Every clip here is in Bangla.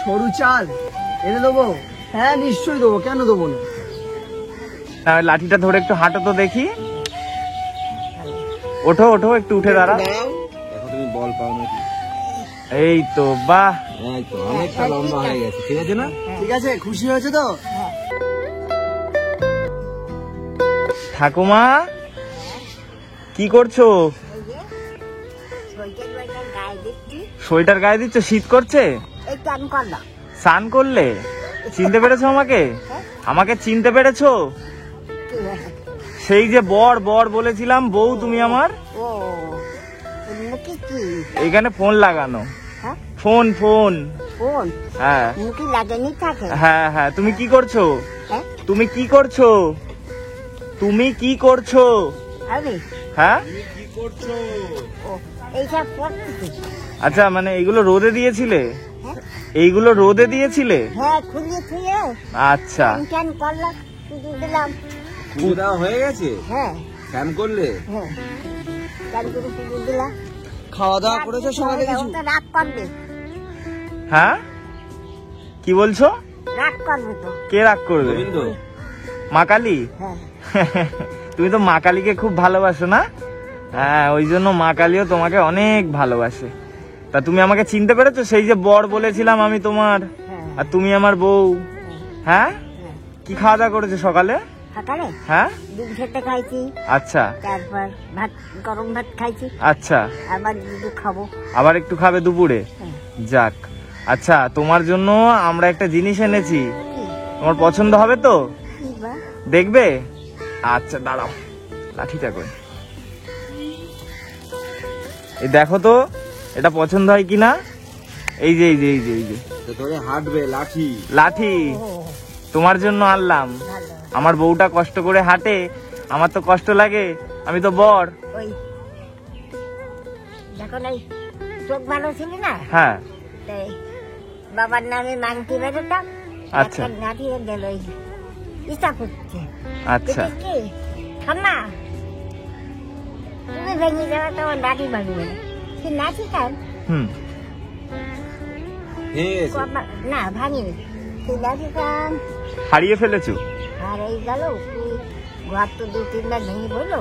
সরু চাল এনে দেবো? হ্যাঁ নিশ্চয়ই দেবো, কেন দেবো না। লাঠিটা ধরে একটু হাঁটো তো দেখি। ওঠো ওঠো, একটু উঠে দাঁড়াও। দেখো তুমি বল পাও নাকি? এই তো, বাহ, এই তো অনেকটা লম্বা হয়ে গেছে, ঠিক আছে না? ঠিক আছে, খুশি হয়েছে তো? ঠাকুমা কি করছো? সোয়েটার গায়ে দিচ্ছ? শীত করছে? স্নান করলে? চিনতে পেরেছো আমাকে? আমাকে চিনতে পেরেছো? সেই যে বর বর বলেছিলাম, বউ তুমি আমার। এইখানে ফোন লাগানো। ফোন ফোন হ্যাঁ হ্যাঁ হ্যাঁ। তুমি কি করছো? তুমি কি করছো? তুমি কি করছো? হ্যাঁ আচ্ছা, মানে এইগুলো রোদে দিয়েছিলে? এইগুলো রোদে দিয়েছিলে? আচ্ছা, পুজো দেওয়া হয়ে গেছে? ফ্যান করলে? খাওয়া দাওয়া করেছো সকালে কিছু? হ্যাঁ কি বলছো? কে রাগ করবে? গোবিন্দ। মা কালী? তুমি তো মা কালীকে খুব ভালোবাসো না? হ্যাঁ, ওই জন্য মা কালীও তোমাকে অনেক ভালোবাসে। তা তুমি আমাকে চিনতে পেরেছো? সেই যে বর বলেছিলাম আমি তোমার, আর তুমি আমার বউ। হ্যাঁ, কি খাওয়া দাওয়া করেছো সকালে? হ্যাঁ, ডিম খেতে খাইছি। আচ্ছা, তারপর ভাত, গরম ভাত খাইছি। আচ্ছা, আবার দুধ খাবো। আবার একটু খাবে দুপুরে? যাক, আচ্ছা, তোমার জন্য আমরা একটা জিনিস এনেছি, তোমার পছন্দ হবে তো? দেখবে? আচ্ছা দাঁড়াও, লাঠিটা কই? এই দেখো তো, এটা পছন্দ হয় কিনা। এই যে এই যে এই যে এই যে তোরে হাঁটবে লাঠি। লাঠি তোমার জন্য আনলাম। আমার বউটা কষ্ট করে হাঁটে, আমার তো কষ্ট লাগে, আমি তো বর। যখন এই চোখ ভালো ছিল না, হ্যাঁ, বাবার নামে মাংতি বেরোতাম। আচ্ছা, নাটিয়ে গেল ইচ্ছা করছে। আচ্ছা, ঠাম্মা তুমি ভেঙে যাবে, তোমার নাটি ভাঙবে সে নাচি কান। না ভাঙিনি, সে নাচি কান হারিয়ে ফেলেছো? আর এই গেল ঘর তো দু তিনবার ভেঙে বললো।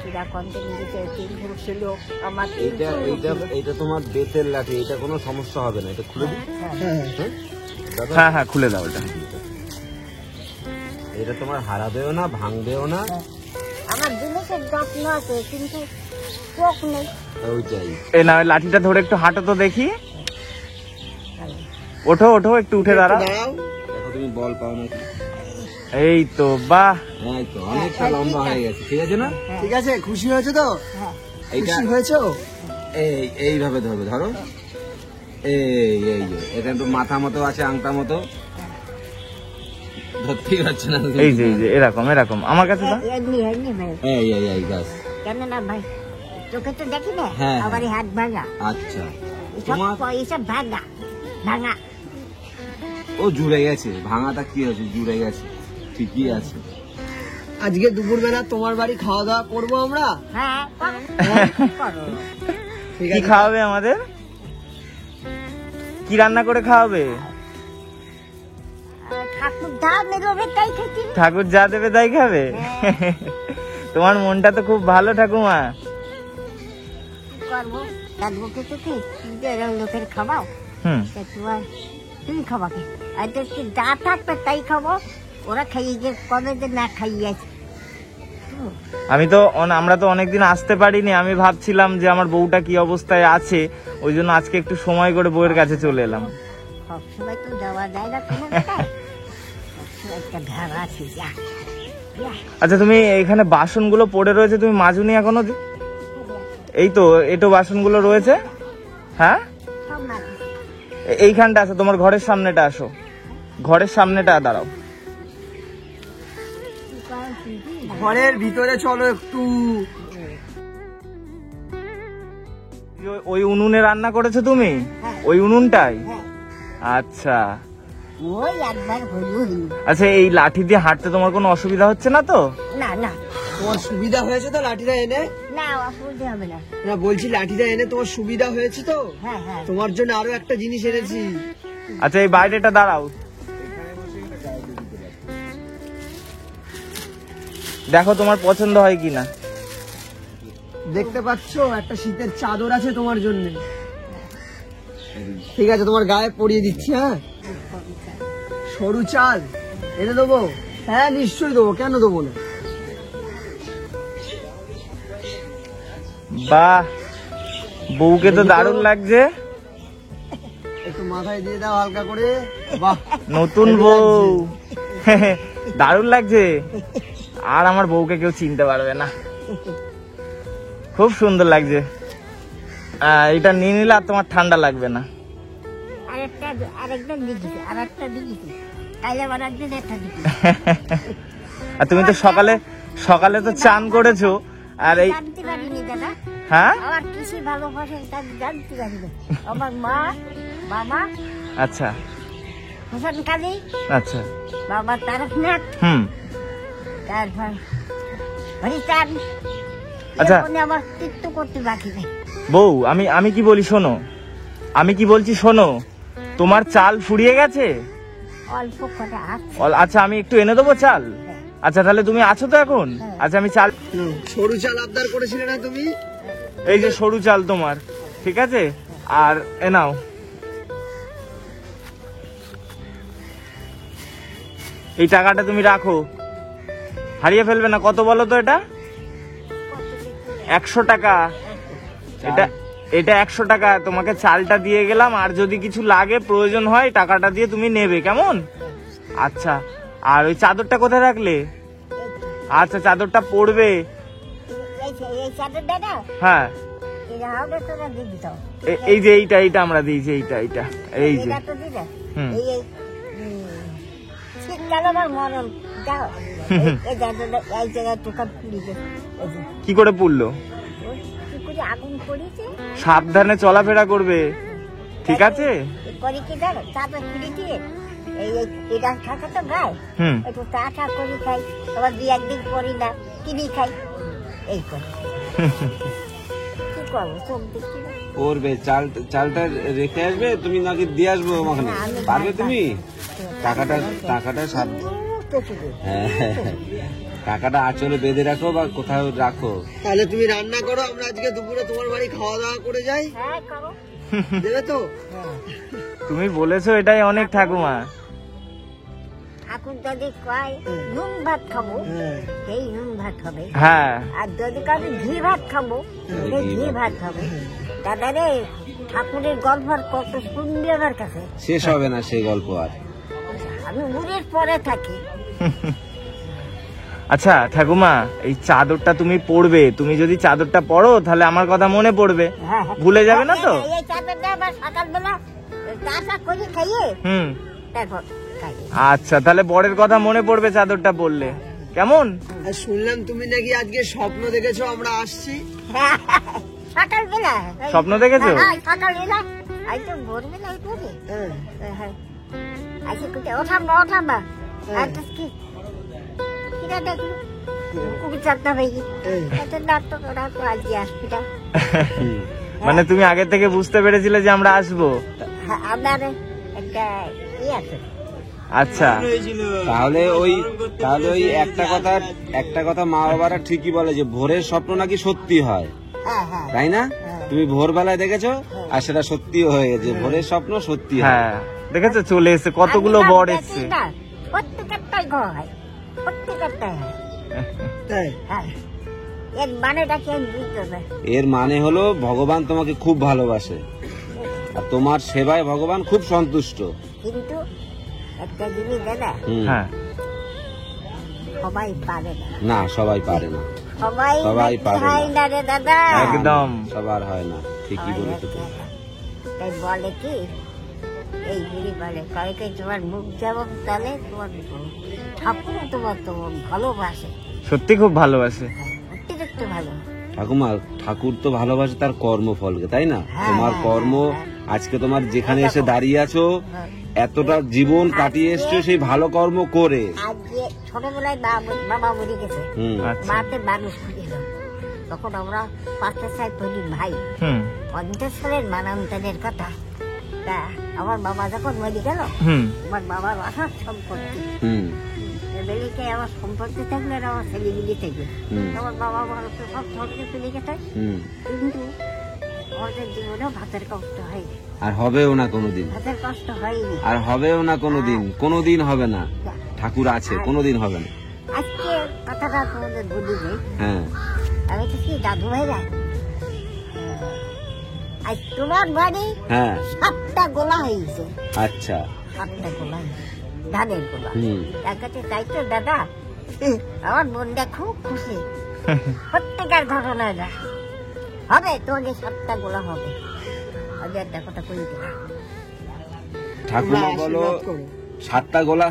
চূড়া কমতে নিয়েছে, তিনজন ছিল আমার। এইটা তোমার বেতের লাঠি, এটা কোনো সমস্যা হবে না, এটা খুলে দিই। হ্যাঁ হ্যাঁ, খুলে দাও এটা। এটা তোমার হারাবেও না, ভাঙবেও না। আমার জিনিসের যত্ন আছে, কিন্তু চোখ নেই। ওইটাই। এই না, লাঠিটা ধরে একটু হাঁটো তো দেখি। ওঠো ওঠো, একটু উঠে দাঁড়াও। দেখো তুমি বল পাও নাকি? এই তো, বাহ, এই তো অনেকটা লম্বা হয়ে গেছে, ঠিক আছে না? ঠিক আছে, খুশি হয়েছে তো? খুশি হয়েছো? এইভাবে ধরবে, ধরো। এই এটা একটু মাথা মতো আছে, আংটা মতো, ধরতেই পারছে না। এই যে এই যে এরকম এরকম আমার কাছে দাও। এই গাছ কেন না ভাই, চোখে তো দেখি না। হ্যাঁ, আমার হাত ভাঙা। আচ্ছা, এইসব ভাঙা ভাঙা। ও জুড়ে গেছে, ভাঙাটা কি আছে, জুড়ে গেছে, ঠিকই আছে। আজকে দুপুরবেলা তোমার বাড়ি খাওয়া দাওয়া করবো আমরা। হ্যাঁ, কি খাওয়াবে আমাদের? কি রান্না করে খাওয়াবে? ঠাকুর যা দেবে তাই খাবে? তোমার মনটা তো খুব ভালো ঠাকুমা। লোকের খাওয়াও, তুমি খাওয়াকে যা থাকবে তাই খাবো। ওরা খাইয়ে যে কবে যে না খাইয়েছে। আমরা তো অনেকদিন আসতে পারিনি। আমি ভাবছিলাম যে আমার বউটা কি অবস্থায় আছে, ওই জন্য আজকে একটু সময় করে বউয়ের কাছে চলে এলাম। সবসময় তো যাওয়া যায় না। আচ্ছা, তুমি এখানে বাসনগুলো পড়ে রয়েছে, তুমি মাজুনি এখনো? এই তো এটো বাসনগুলো রয়েছে। হ্যাঁ, এইখানটা আসো, তোমার ঘরের সামনেটা আসো, ঘরের সামনেটা দাঁড়াও। ঘরের ভিতরে চলো একটু। ওই উনুনে রান্না করেছো তুমি? ওই উনুনটাই? আচ্ছা ওই একবার হলো। আচ্ছা, এই লাঠি দিয়ে হাঁটতে তোমার কোনো অসুবিধা হচ্ছে না তো? না না, তোমার সুবিধা হয়েছে তো লাঠিটা এনে? না অসুবিধা হবে না। না বলছি লাঠিটা এনে তোমার সুবিধা হয়েছে তো? হ্যাঁ হ্যাঁ। তোমার জন্য আরো একটা জিনিস এনেছি। আচ্ছা এই বাইরেটা দাঁড়াও, দেখো তোমার পছন্দ হয় কিনা। দেখতে পাচ্ছ একটা শীতের চাদর আছে তোমার জন্য। ঠিক আছে তোমার গায়ে পরিয়ে দিচ্ছি। হ্যাঁ সরু চাল এনে দেবো? হ্যাঁ নিশ্চয়ই দেবো, কেন দেবো না। বাহ, বউকে তো দারুণ লাগছে। একটু মাথায় দিয়ে দাও হালকা করে। বাহ নতুন বউ দারুণ লাগছে। আর আমার বউকে কেউ চিনতে পারবে না, খুব সুন্দর লাগছে। এটা নিয়ে নিলে আর তোমার ঠান্ডা লাগবে না। আরেকটা দিচ্ছি, আরেকটা দিচ্ছি, তাইলে আবার একদিন একটা দিচ্ছি। আর তুমি তো সকালে তো চান করেছো। আর এই জানতে পারিনি দাদা। হ্যাঁ আমার কিছু ভালোবাসে তা জানতে পারিনি। আমার মা, বাবা আচ্ছা হোসেন কালী, আচ্ছা বাবা তারকনাথ, তারপর হরিচাঁদ। আচ্ছা। আমার তীর্থ করতে বাকি নেই। বউ আমি কি বলি শোনো, আমি কি বলছি শোনো, তোমার চাল ফুরিয়ে গেছে। অল্প কটা আছে। আচ্ছা আমি একটু এনে দেবো চাল। আচ্ছা তাহলে তুমি আছো তো এখন? আচ্ছা আমি চাল, সরু চাল আবদার করেছিলে না তুমি? এই যে সরু চাল তোমার, ঠিক আছে। আর এ নাও, এই টাকাটা তুমি রাখো, হারিয়ে ফেলবে না। কত বলো তো এটা? 100 টাকা। এটা 100 টাকা, তোমাকে চালটা দিয়ে গেলাম। আর যদি কিছু লাগে প্রয়োজন হয় টাকাটা দিয়ে তুমি নেবে, কেমন? আচ্ছা আর ওই চাদরটা কোথায় রাখলে? আচ্ছা চাদরটা পড়বে। এই চাদর দাদা, হ্যাঁ এটা হবে তোরা দিবি তো। এই যে এইটা আমরা দিয়েছি, এইটা এই যে। এটা তো দিবে। হুম। এই শীতকাল আমার মরণ যাও। এই চাদরটা এই জায়গায় টোকা পুড়িছে। কি করে পুড়লো? কি করে আগুন পড়িছে? সাবধানে চলাফেরা করবে, ঠিক আছে? করি কি জানো, চাদর পুড়িছে। এটা থাকে তো গায়ে, হুম। একটু চা করি খাই, আবার 2-1 দিন করি না, কিনি খাই, এই করে। কি করবো, চোখ দেখছি না। করবে চালটা রেখে আসবে, তুমি নাকি দিয়ে আসবো আমাকে? না, আমি পারবে ভাত তুমি? টাকাটা হ্যাঁ, টাকাটা আঁচলে বেঁধে রাখো বা কোথাও রাখো। তাহলে তুমি রান্না করো, আমরা আজকে দুপুরে তোমার বাড়ি খাওয়া দাওয়া করে যাই। হ্যাঁ করো। দেবে তো? তুমি বলেছো এটাই অনেক ঠাকুমা। এখন যদি কয় নুন ভাত খাবো, সেই নুন ভাত হবে। হ্যাঁ আর যদি কাউকে ঘি ভাত খাবো, সেই ঘি ভাত হবে। দাদা রে, ঠাকুরের গল্প আর কত শুনবি আমার কাছে। শেষ হবে না সেই গল্প আর। আমি বুড়ির পরে থাকি। আচ্ছা ঠাকুমা, এই চাদরটা তুমি পরবে। তুমি যদি চাদরটা পরো তাহলে আমার কথা মনে পড়বে, হ্যাঁ, ভুলে যাবে না তো? এই চাদরটা আবার সকালবেলা চা করে খাইয়ে তারপর খাই। আচ্ছা তাহলে বরের কথা মনে পড়বে চাদরটা পরলে, কেমন? আর শুনলাম তুমি নাকি আজকে স্বপ্ন দেখেছো আমরা আসছি। সকালবেলা স্বপ্ন দেখেছো? সকালবেলা আজ তো ভোরবেলা উঠবে। হ্যাঁ আজকে কোথায় ওঠাম্বা আচ্ছা কি কিরা দেখি খুবই চাপটা হয়ে গেছে। ডাক্তার ওরা তো আজকে আসবিটা। মানে তুমি আগে থেকে বুঝতে পেরেছিলে যে আমরা আসবো? আপনার একটা আছে। আচ্ছা তাহলে ওই একটা কথা মা বাবারা ঠিকই বলে যে ভোরের স্বপ্ন নাকি সত্যি হয়, তাই না? তুমি ভোরবেলায় দেখেছো আর সেটা সত্যি হয়ে গেছে। ভোরের স্বপ্ন সত্যি হয়। হ্যাঁ দেখেছো, চলে এসে কতগুলো বর এসছে। প্রত্যেকটাই ঘর হয়, প্রত্যেকটাই হয়। হ্যাঁ, এর মানেটা কি আমি বুঝতে পারি? এর মানে হলো ভগবান তোমাকে খুব ভালোবাসে আর তোমার সেবায় ভগবান খুব সন্তুষ্ট। কিন্তু একটা জিনিস দাদা, হ্যাঁ সবাই পারে না। না সবাই পারে না, সবাই পারে হয় না রে দাদা, একদম সবার হয় না। ঠিকই বলেছো তুমি। তাই বলে কি, এই বুড়ি বলে কয়েকে তোমার মুখ যেমন তাহলে তোমার ঠাকুর তোমার ভালোবাসে, সত্যি খুব ভালোবাসে, অতিরিক্ত ভালো। ঠাকুমা ঠাকুর তো ভালোবাসে তার কর্মফলকে, তাই না? তোমার কর্ম আজকে তোমার যেখানে এসে দাঁড়িয়ে আছো, এতটা জীবন কাটিয়ে এসছো সেই ভালো কর্ম করে। আজকে ছোটবেলায় বাবা মরে গেছে, আচ্ছা। মাতে মানুষ খুঁজেছিল, তখন আমরা 5 6 ভাই। হুম 50 সালের মানান্তরের কথা। তা আমার বাবা যখন মরে গেল, হুম আমার বাবার অসাধ সম্পত্তি, হুম বেলিকে আমার সম্পত্তি থাকলে আর আমার ছেলেগুলি থেকে হুম। আমার বাবা আমার উপর সব ধরে চলে গেছে, হুম। কিন্তু আমাদের জীবনেও ভাতের কষ্ট হয়নি, আর হবেও না কোনোদিন, ভাতের কষ্ট হয়নি। আর হবেও না কোনোদিন, কোনোদিন হবে না। ঠাকুর আছে, কোনোদিন হবে না। আজকে কথাটা তোমাদের বলি নেই, হ্যাঁ আমি তো কি দাদু ভাইরা, আজ তোমার বাড়ি হ্যাঁ 7টা গোলা হয়েছে, আচ্ছা 7টা গোলা ধানের গোলা। হুম তার কাছে তাই তো দাদা, আমার মনটা খুব খুশি, প্রত্যেকের ঘটনা না হবে, তোমাকে 7টা গোলা হবে। আমি একটা কথা কই দিলাম, ঠাকুমা তোমরা বলো আশীর্বাদ করো। 7টা গোলা।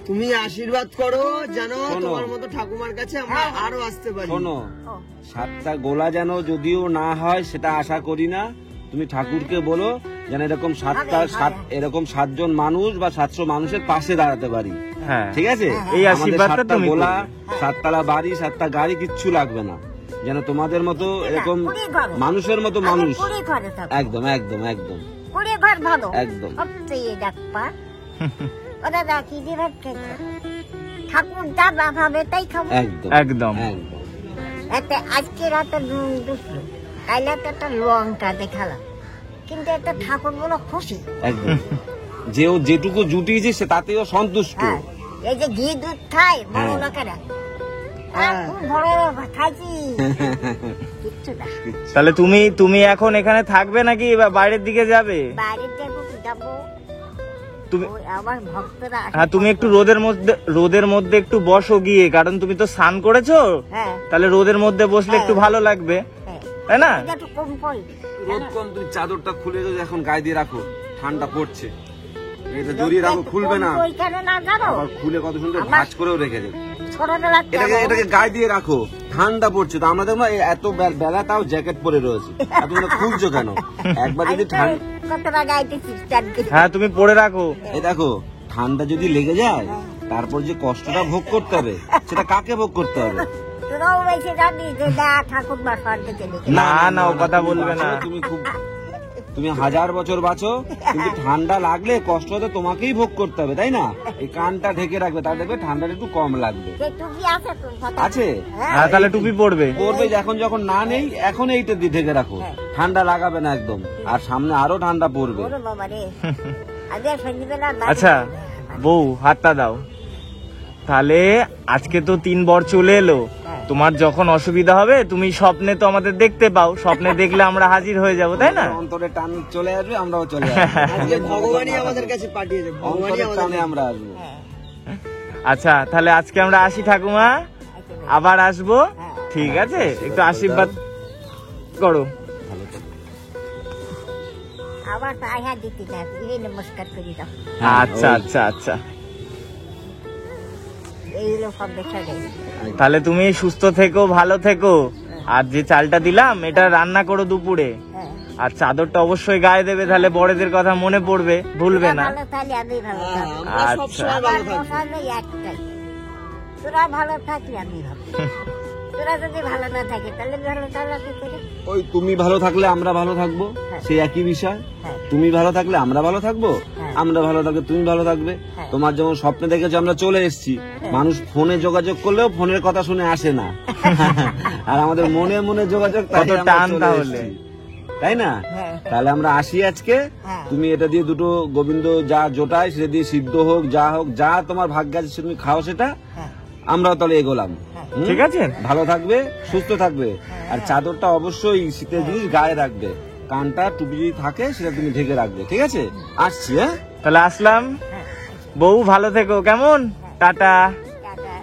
তুমি আশীর্বাদ করো যেন শোনো। তোমার মতো ঠাকুমার কাছে আমরা আরো আসতে পারি। শোনো, ও 7টা গোলা যেন যদিও না হয় সেটা আশা করি না, তুমি ঠাকুরকে বলো যেন এরকম এরকম 7 জন মানুষ বা 700 মানুষের পাশে দাঁড়াতে পারি। হ্যাঁ ঠিক আছে, এই আমাদের আশীর্বাদটা 7টা তুমি গোলা, করবে। 7তলা বাড়ি, 7টা গাড়ি কিচ্ছু লাগবে না, যেন তোমাদের মতো এরকম কুড়ি ঘর। মানুষের মতো মানুষ। কুড়ি ঘরে থাকো, একদম একদম একদম কুড়ি ঘর ভালো, একদম। সবচেয়ে ডাক্পা ও দাদা কি দিয়ে ভাত খাইছো, ঠাকুর যা ভাবে তাই খাবো। একদম একদম একদম এতে আজকে রাতে নুন দুসলো, কাইলে তো একটা লঙ্কা দেখালাম, কিন্তু একটা ঠাকুর বলো খুশি। একদম যে ও যেটুকু জুটিয়েছে সে তাতেও সন্তুষ্ট। হ্যাঁ, এই যে ঘি দুধ খায় বড় হ্যাঁ। লোকেরা, খুব বড় খাইছি, কিচ্ছু না। তাহলে তুমি এখন এখানে থাকবে নাকি বা বাইরের দিকে যাবে? বাইরের যাবো, তুমি ওই আমার ভক্তরা আসে হ্যাঁ তুমি একটু রোদের মধ্যে একটু বসো গিয়ে, কারণ তুমি তো স্নান করেছো, হ্যাঁ তাহলে রোদের মধ্যে বসলে একটু ভালো লাগবে, হ্যাঁ, তাই না? এটা একটু কম পড়ে। রোদ কম, তুমি চাদরটা খুলে যদি এখন গায়ে দিয়ে রাখো, ঠান্ডা পড়ছে, এটা জড়িয়ে রাখো, খুলবে না। ওইখানে না জানো, আবার খুলে কত সুন্দর ভাঁজ করেও রেখে দেবে। ছোটবেলা এটাকে গায়ে দিয়ে রাখো, ঠান্ডা পড়ছে তো আমরা দেখবো এত বেলা তাও জ্যাকেট পরে রয়েছে, আর তুমি খুলছো কেন? একবার যদি কতটা গাইতেছি চান করে। হ্যাঁ তুমি পরে রাখো। এই দেখো ঠান্ডা যদি লেগে যায়, তারপর যে কষ্টটা ভোগ করতে হবে সেটা কাকে ভোগ করতে হবে? তোরাও বেশি জানিস যে না ঠাকুর বা স্বর্গে চলে গেছে। না, ও কথা বলবে না। তুমি 1000 বছর বাঁচো, কিন্তু ঠান্ডা লাগলে কষ্ট হতে তোমাকেই ভোগ করতে হবে, তাই না? এই কানটা ঢেকে রাখবে, তাহলে দেখবে ঠান্ডাটা একটু কম লাগবে। যে টুপি আছে তোর কথা? আছে হ্যাঁ তাহলে টুপি পরবে। করবে, এখন যখন না নেই এখন এইটা দিয়ে ঢেকে রাখো, ঠান্ডা লাগাবে না একদম, আর সামনে আরো ঠান্ডা পড়বে। ওরে বাবা রে, আজ আর সন্ধ্যেবেলা আচ্ছা বউ হাতটা দাও। তাহলে আজকে তো 3 বর চলে এলো, তোমার যখন অসুবিধা হবে তুমি স্বপ্নে তো আমাদের দেখতে পাও, স্বপ্নে দেখলে আমরা হাজির হয়ে যাব, তাই না? অন্তরে টান চলে আসবে, আমরাও চলে আসবো। আজকে ভগবানই আমাদের কাছে পাঠিয়েছে, ভগবানই অন্তরের আমাদের টানে আমরা আসবো। আচ্ছা তাহলে আজকে আমরা আসি ঠাকুমা, আবার আসবো, ঠিক আছে? একটু আশীর্বাদ করো। আবার পায়ে হাত দিতে না, এই নমস্কার করে দাও। আচ্ছা আচ্ছা আচ্ছা এই হলো সব দেখা যায়। তাহলে তুমি সুস্থ থেকো, ভালো থেকো, আর যে চালটা দিলাম এটা রান্না করো দুপুরে, হ্যাঁ, আর চাদরটা অবশ্যই গায়ে দেবে, তাহলে বড়দের কথা মনে পড়বে, ভুলবে তোরা না। ভালো থাকলে আমি ভালো হ্যাঁ, থাকবো। আমরা আচ্ছা। সবসময় আমার ভালো থাকবো। কথা হলো একটাই, তোরা ভালো থাকলে আমি ভালো, তোরা যদি ভালো না থাকে তাহলে ভালো তাহলে কি করে? ওই তুমি ভালো থাকলে আমরা ভালো থাকবো, সেই একই বিষয়। হ্যাঁ। তুমি ভালো থাকলে আমরা ভালো থাকবো, হ্যাঁ। আমরা ভালো থাকলে তুমি ভালো থাকবে। হ্যাঁ। তোমার যেমন স্বপ্নে দেখেছো আমরা চলে এসেছি, মানুষ ফোনে যোগাযোগ করলেও ফোনের কথা শুনে আসে না, আর আমাদের মনে মনে যোগাযোগ, তাই কত আমরা টান চলে তাহলে। এসেছি, তাই না? হ্যাঁ। তাহলে আমরা আসি আজকে, হ্যাঁ। তুমি এটা দিয়ে দুটো গোবিন্দ যা জোটায় সেটা দিয়ে সিদ্ধ হোক, যা তোমার ভাগ্যে আছে তুমি খাও সেটা, হ্যাঁ, আমরাও তাহলে এগোলাম। হুম? ঠিক আছে? ভালো থাকবে, সুস্থ থাকবে, আর চাদরটা অবশ্যই শীতের জিনিস গায়ে রাখবে, কানটা টুপি যদি থাকে সেটা তুমি ঢেকে রাখবে, ঠিক আছে? আসছি, হ্যাঁ। তাহলে আসলাম, বউ ভালো থেকো, কেমন? টাটা। টাটা।